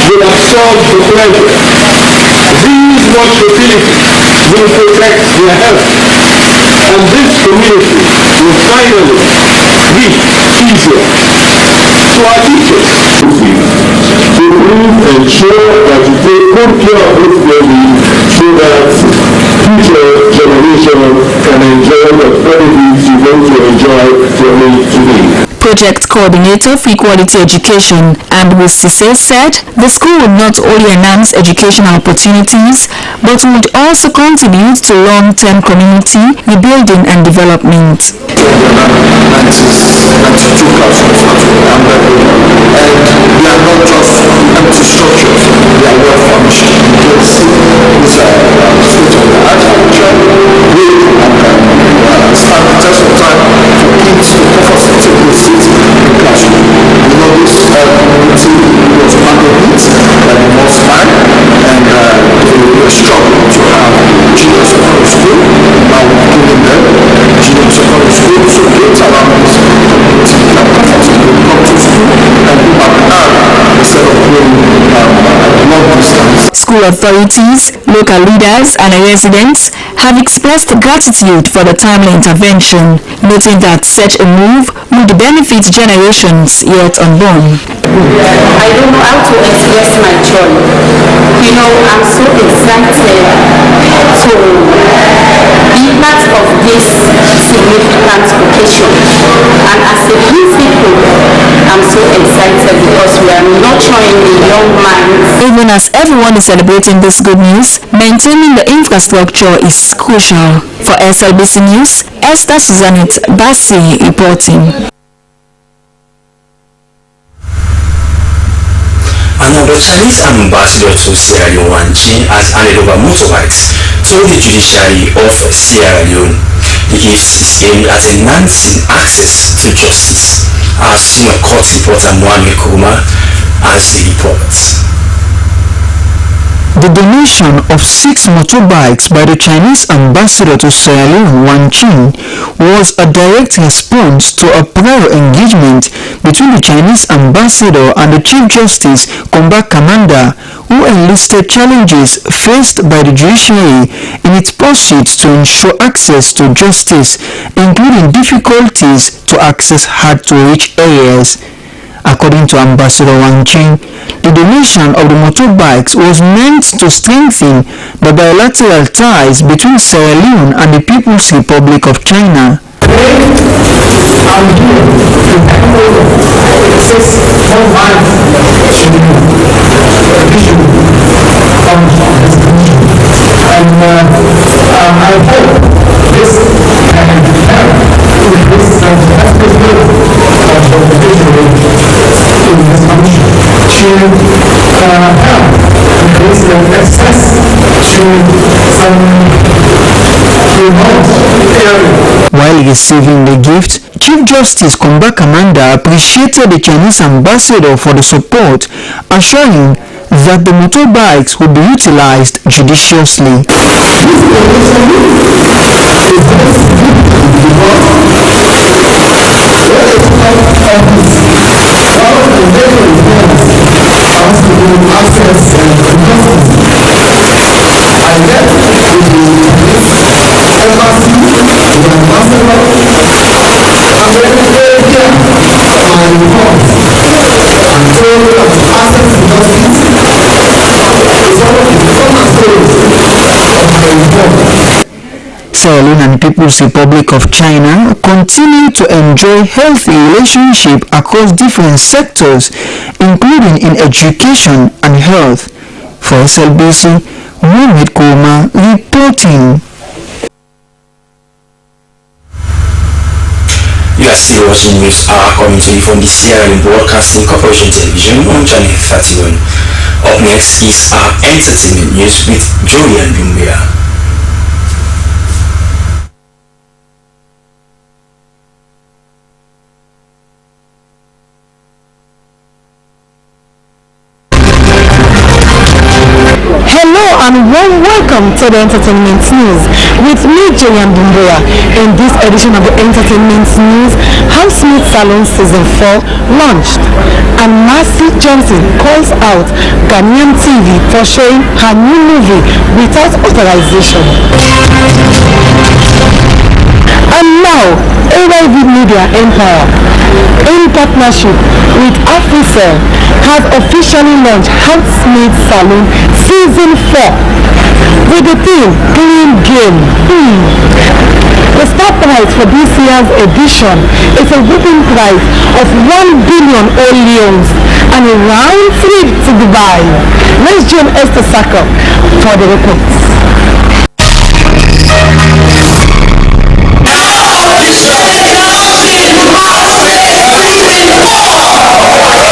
will absorb the pleasure. These wash facilities will protect their health. And this community will finally be easier. To our teachers, to ensure that you take good care of this building so that future generations can enjoy the benefits you're going to enjoy from it today.
Project Coordinator for Equality Education and with Sesay said the school would not only enhance educational opportunities but would also contribute to long-term community rebuilding and development.
They are not just empty structures, they are well functioning. You can see these are state-of-the-art structure, where you can stand the test of time for kids to comfortably sit in the classroom. You know, this community was underneath by the most time, and they were struggling to have junior secondary school. Now we're giving them junior secondary school, so kids around this community can comfortably come to school and go back instead of going long distance.
School authorities, local leaders and residents have expressed gratitude for the timely intervention, noting that such a move would benefit generations yet unborn.
I don't know how to express my joy. You know, I'm so excited to be part of this significant occasion. And as a principal, I'm so excited because we are nurturing the young minds.
Even as everyone is celebrating this good news, maintaining the infrastructure is crucial. For SLBC News, Esther Suzanette Bassi reporting.
Another Chinese ambassador to Sierra Leone has handed over motorbikes to the Judiciary of Sierra Leone. The gift is aimed at enhancing access to justice, as senior court reporter Mohamed Kouma has the report.
The donation of 6 motorbikes by the Chinese ambassador to Sierra Leone, Wang Qing, was a direct response to a prior engagement between the Chinese ambassador and the Chief Justice Combat Commander, who enlisted challenges faced by the judiciary in its pursuit to ensure access to justice, including difficulties to access hard-to-reach areas. According to Ambassador Wang Qing, the donation of the motorbikes was meant to strengthen the bilateral ties between Sierra Leone and the People's Republic of China. While receiving the gift, Chief Justice Combat Commander appreciated the Chinese ambassador for the support, assuring that the motorbikes would be utilized judiciously. Sierra Leone and People's Republic of China continue to enjoy healthy relationship across different sectors, including in education and health. For SLBC, Mohamed Kouma reporting.
You are are still watching news hour coming to you from the Sierra Leone Broadcasting Corporation television on channel 31. Up next is our entertainment news with Julian Binneh.
And welcome to the entertainment news with me, Julian Binneh. In this edition of the entertainment news, Housemaid Salon Season 4 launched, and Mercy Johnson calls out Ghanaian TV for showing her new movie without authorization. And now, AYV Media Empire, in partnership with Africell, has officially launched Housemaid Salon Season 4 with the theme Clean Game. The star prize for this year's edition is a whopping prize of 1 billion leones and a round trip to Dubai. Let's join Esther Saka for the reports.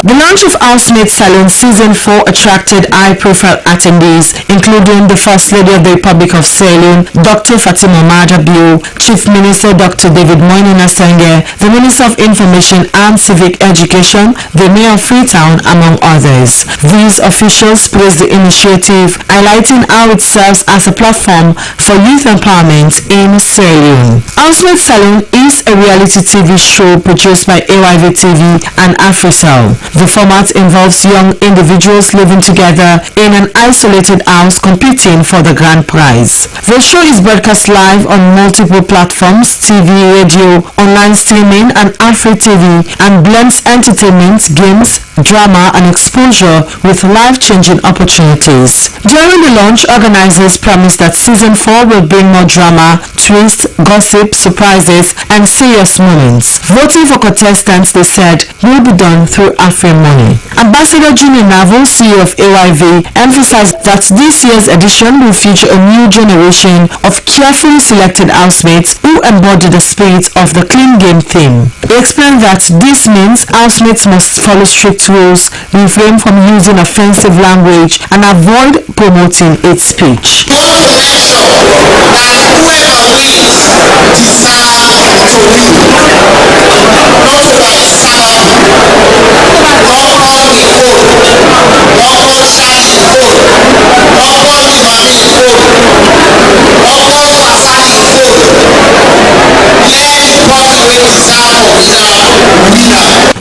The launch of Housemaid Salon Season 4 attracted high-profile attendees, including the First Lady of the Republic of Sierra Leone, Dr. Fatima Mada-Bio, Chief Minister Dr. David Moinina Senge, the Minister of Information and Civic Education, the Mayor of Freetown, among others. These officials praised the initiative, highlighting how it serves as a platform for youth empowerment in Sierra Leone. Housemaid Salon is a reality TV show produced by AYV TV and Africell. The format involves young individuals living together in an isolated house competing for the grand prize. The show is broadcast live on multiple platforms, TV, radio, online streaming and Afri TV, and blends entertainment, games, drama and exposure with life-changing opportunities. During the launch, organizers promised that Season 4 will bring more drama, twists, gossip, surprises and serious moments. Voting for contestants, they said, will be done through Afri Money. Ambassador Junior Navo, CEO of AYV, emphasized that this year's edition will feature a new generation of carefully selected housemates who embody the spirit of the clean game theme. He explained that this means housemates must follow strict rules, refrain from using offensive language and avoid promoting hate speech.
We want to make sure that whoever wins deserves to win. Not to like salon, not call me old, not call Shani old, not call me Mami old, not call Masani old. Let anybody wey deserve to winner.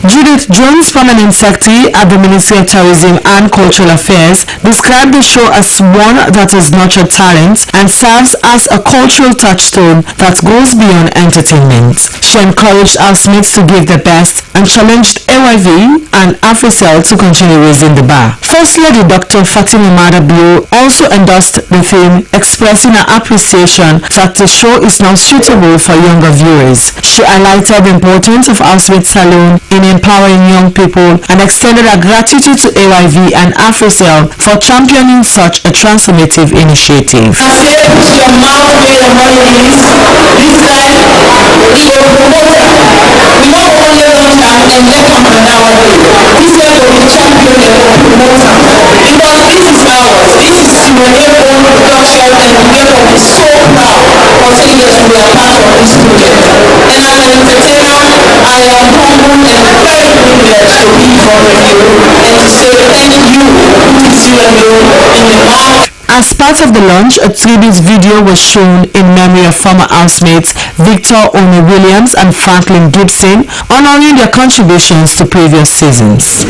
Judith Jones, permanent secretary at the Ministry of Tourism and Cultural Affairs, described the show as one that has nurtured talent and serves as a cultural touchstone that goes beyond entertainment. She encouraged housemates to give their best and challenged AYV and Africell to continue raising the bar. First Lady Dr. Fatima Mada-Bio also endorsed the theme, expressing her appreciation that the show is now suitable for younger viewers. She highlighted the importance of Housemaid Salon in empowering young people and extended her gratitude to AYV and Africell for championing such a transformative initiative.
I say put your mouth where your money is. This time, we are promoter. We not only launch and let come another day. This time we will champion the promoter. Because this is ours. This is your own production and therefore we so proud for saying yes, we are part of this project. And as an entertainer, I am humbled and very privileged to be for you and to say thank you to Sierra Leone in the mouth.
As part of the launch, a tribute video was shown in memory of former housemates Victor One Williams and Franklin Gibson, honoring their contributions to previous seasons.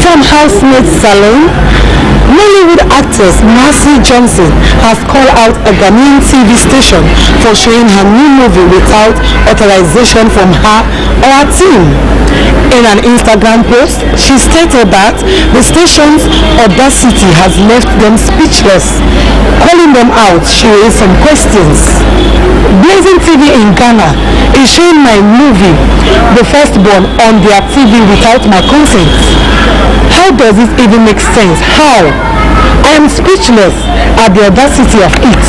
From Housemaid Salon, Nollywood actress Mercy Johnson has called out a Ghanaian TV station for showing her new movie without authorization from her or her team. In an Instagram post, she stated that the station's audacity has left them speechless. Calling them out, she raised some questions. Blazing TV in Ghana is showing my movie, The Firstborn, on their TV without my consent. How does it even make sense? How? I am speechless at the audacity of it.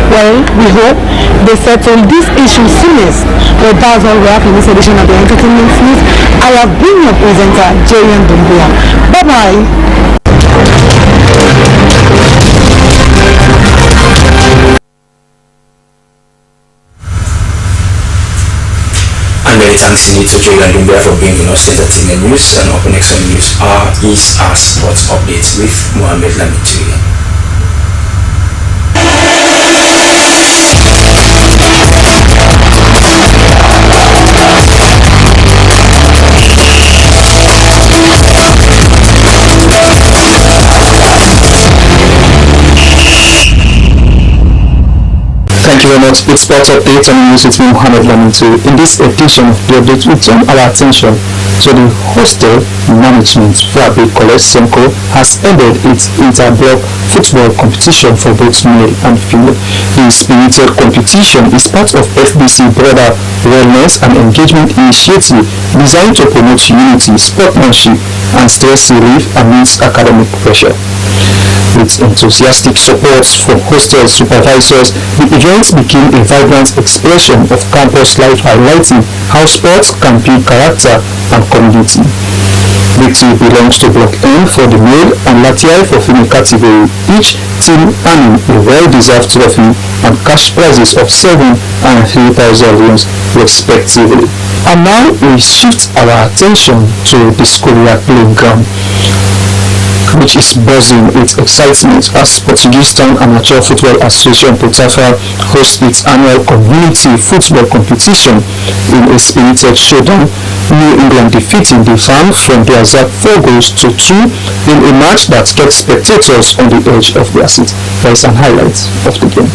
Well, we hope they settle this issue soonest. Well, that's all we have in this edition of the Entertainment News. I have been your presenter, Jerian Dumbuya. Bye-bye.
And many thanks indeed to Jerian Dumbuya for bringing us entertainment news. And up next on news is our sports update with Mohammed Lamitui.
Thank you very much. It's Sports Update on news with me, Mohammed Lamintu. In this edition of the update, we turn our attention to the hostel management. Fabi College Senko has ended its inter-block football competition for both male and female. The spirited competition is part of FBC Broader Wellness and Engagement Initiative designed to promote unity, sportsmanship, and stress relief amidst academic pressure. With enthusiastic support from hostel supervisors, the event became a vibrant expression of campus life, highlighting how sports can build character and community. Victory belongs to Block N for the male and Latiai for female category, each team earning a well-deserved trophy and cash prizes of 7,000 and 3,000 rooms respectively. And now we shift our attention to the schoolyard playing ground, which is buzzing with excitement as Portuguese Town Amateur Football Association Potafa hosts its annual community football competition in a spirited showdown. New England defeating the Farm from the exact 4 goals to 2 in a match that kept spectators on the edge of their seat. There is an highlight of the game.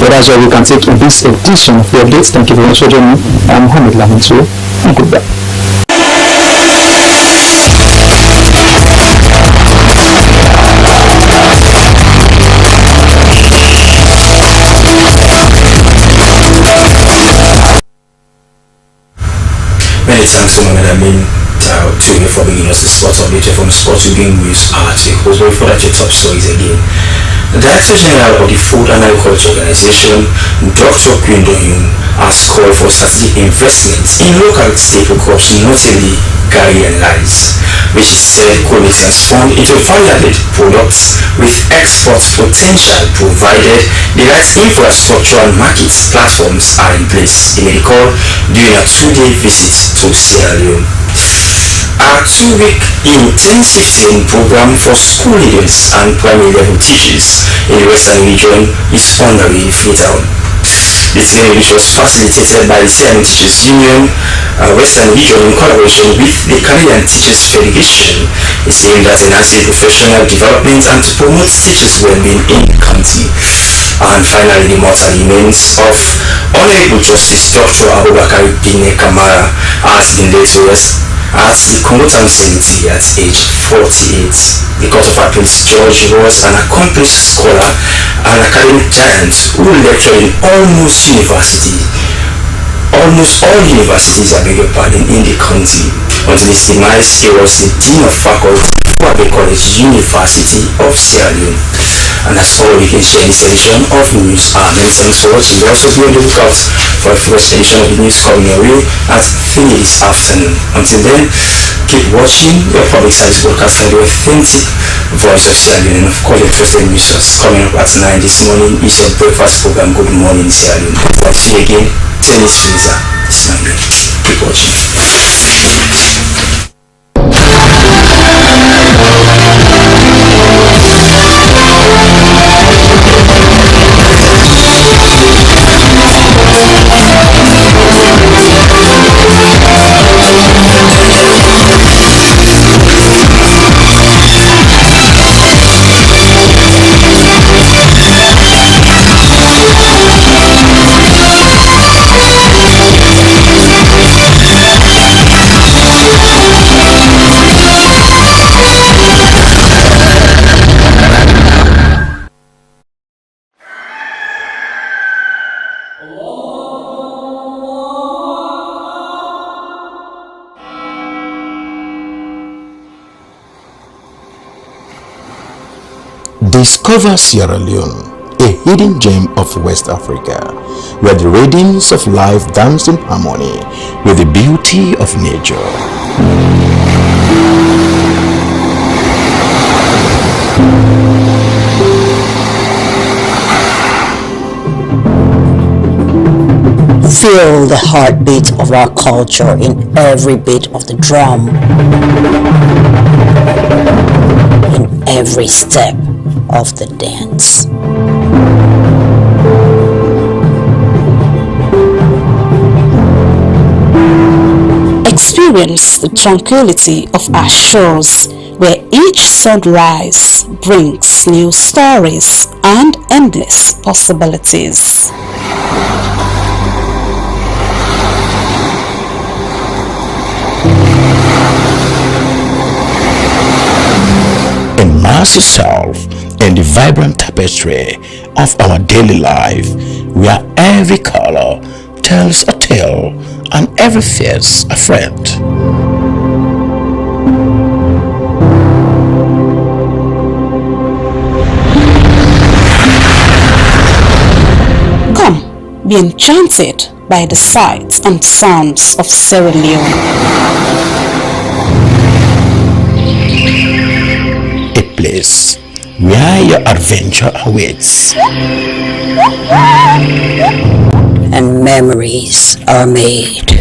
That's all we can take in this edition of the updates. Thank you very much for joining me. I'm Mohammed Lamintu, and goodbye.
Many thanks to Mohammed Lamintu for bringing us the sports update from Sports Weekend News article. Before that, your top stories again. The Director General of the Food and Agriculture Organization, Dr. Quindoyun, has called for strategic investments in local staple crops, notably garri and rice, which is said could be transformed into value-added products with export potential provided the right infrastructure and market platforms are in place. He made a call during a 2-day visit to Sierra Leone. A 2-week intensive training program for school leaders and primary level teachers in the Western region is underway in Freetown. The training, which was facilitated by the Sierra Leone Teachers Union Western Region in collaboration with the Canadian Teachers Federation, is aimed at enhancing professional development and to promote teachers' well-being in the county. And finally, the mortal remains of Honorable Justice Dr. Abubakar Binneh has been laid to rest at the Congo Town Cemetery at age 48. The Court of Appeals judge was an accomplished scholar and academic giant who lectured in almost all universities in the country. Until his demise, he was the Dean of Faculty for the College University of Sierra Leone. And that's all we can share in this edition of News. Many thanks for watching. We'll also be on the lookout for a fresh edition of the news coming your way at 3 this afternoon. Until then, keep watching your public service broadcast, the authentic Voice of Sierra Leone. And of course, the interesting news is coming up at 9 this morning. It's your breakfast program, Good Morning Sierra Leone. I'll see you again. Tennis Fraser is my name. Keep watching.
Discover Sierra Leone, a hidden gem of West Africa, where the rhythms of life dance in harmony with the beauty of nature.
Feel the heartbeat of our culture in every beat of the drum, in every step of the dance. Experience the tranquility of our shores, where each sunrise brings new stories and endless possibilities.
Immerse yourself in the vibrant tapestry of our daily life, where every color tells a tale and every face a friend.
Come, be enchanted by the sights and sounds of Sierra Leone.
A place where your adventure awaits
and memories are made.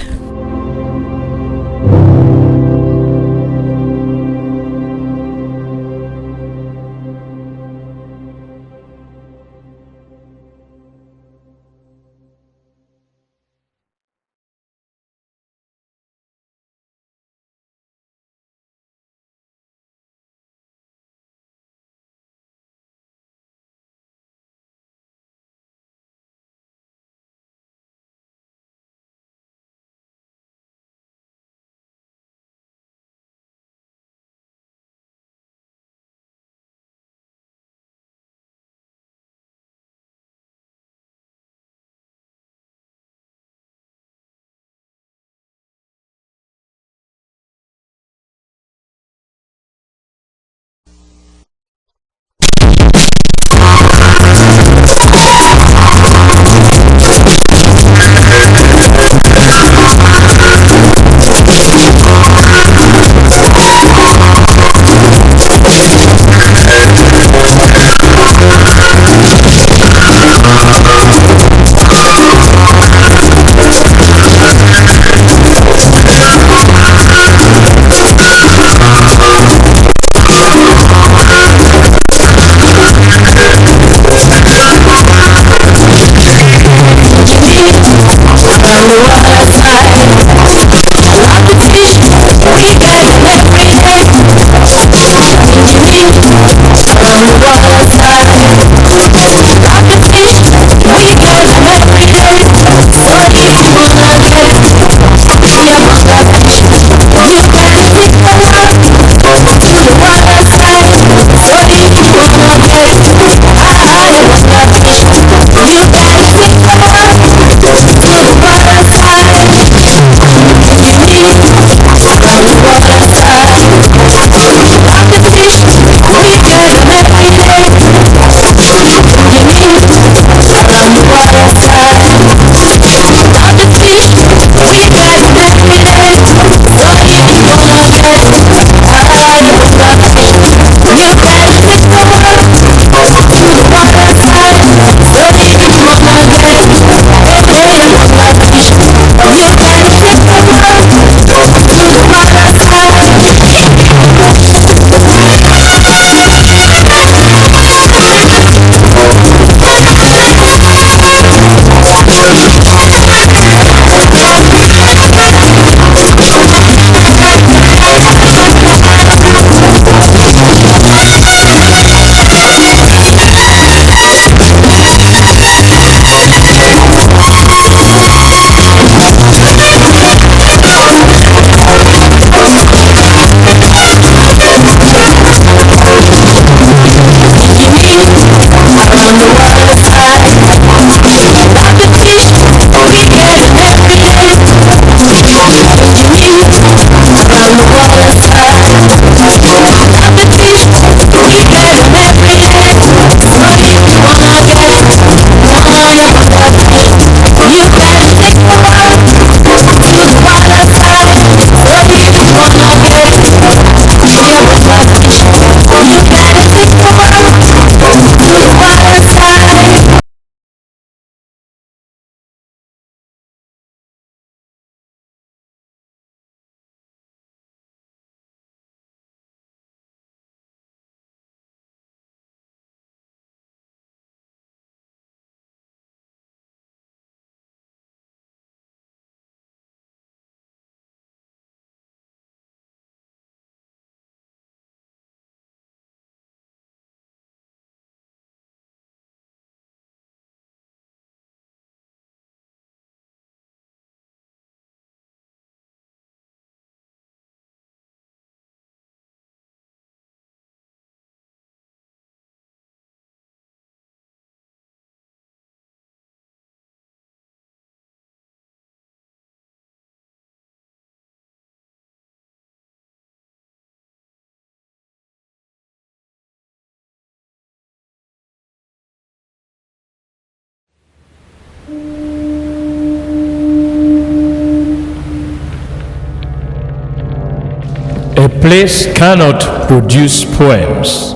place cannot produce poems.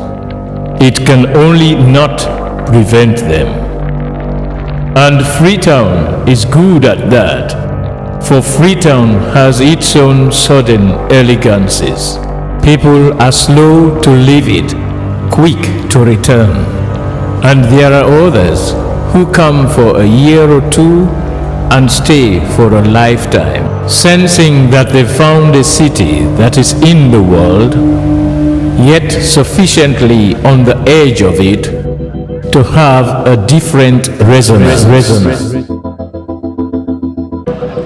It can only not prevent them. And Freetown is good at that, for Freetown has its own sudden elegances. People are slow to leave it, quick to return. And there are others who come for a year or two and stay for a lifetime, sensing that they found a city that is in the world, yet sufficiently on the edge of it to have a different resonance.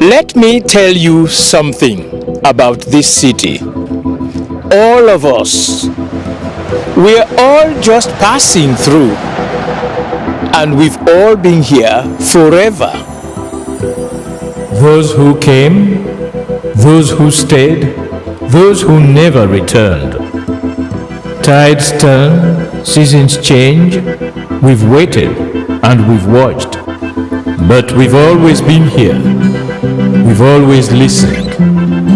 Let me tell you something about this city. All of us, we're all just passing through, and we've all been here forever.
Those who came, those who stayed, those who never returned. Tides turn, seasons change, we've waited and we've watched. But we've always been here, we've always listened,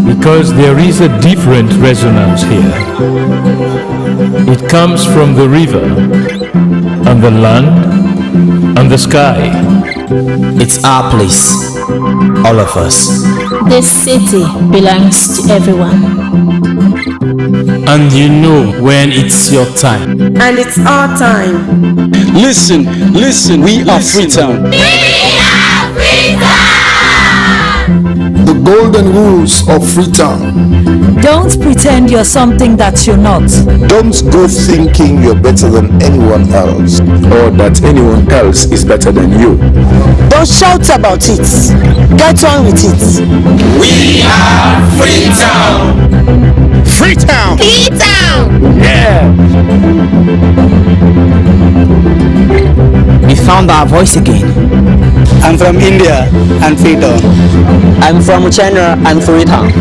because there is a different resonance here. It comes from the river, and the land, and the sky.
It's our place, all of us.
This city belongs to everyone.
And you know when it's your time.
And it's our time.
Listen, we are Freetown.
The golden rules of Freetown.
Don't pretend you're something that you're not.
Don't go thinking you're better than anyone else, or that anyone else is better than you.
Don't shout about it. Get on with it.
We are Freetown.
Freetown.
Freetown.
Yeah.
We found our voice again.
I'm from India and Freetown.
I'm from China and Freetown.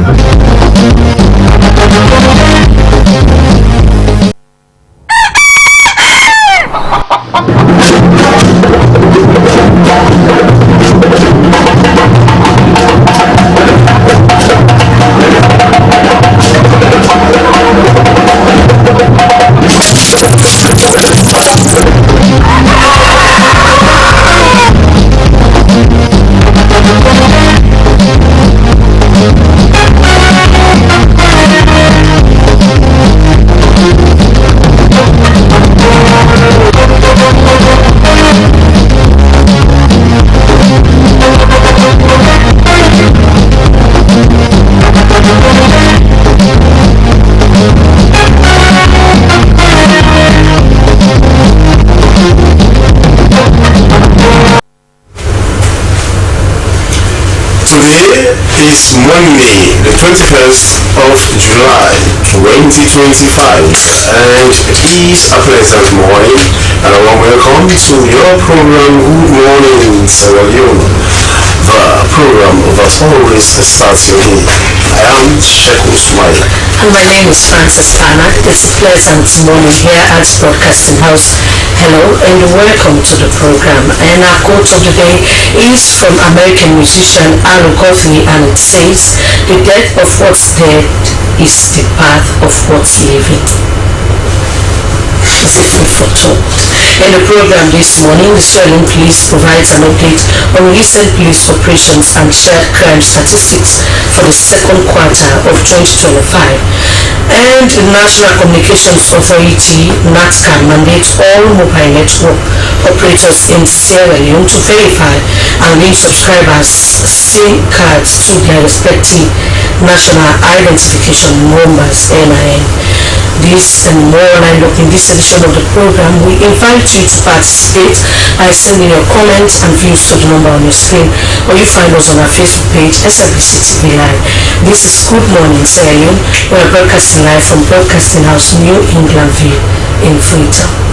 Today is Monday, the 21st of July, 2025, and it is a pleasant morning, and a warm welcome to your program, Good Morning Sierra Leone, the program that always starts your day. I am Sheikh Usmail.
And my name is Francis Anna. It's a pleasant morning here at Broadcasting House. Hello and welcome to the program. And our quote of the day is from American musician Alan Coffey, and it says, "The death of what's dead is the path of what's living." As if we foretold. In the program this morning, the Sierra Leone Police provides an update on recent police operations and shared crime statistics for the second quarter of 2025. And the National Communications Authority, NATCA, mandates all mobile network operators in Sierra Leone to verify and link subscribers' SIM cards to their respective national identification numbers, NIN. This and more lined up in this edition of the program. We invite you to participate by sending your comments and views to the number on your screen, or you find us on our Facebook page, Slbc Tv Live. This is Good Morning Sierra Leone. We are broadcasting live from Broadcasting House, New England View in Freetown.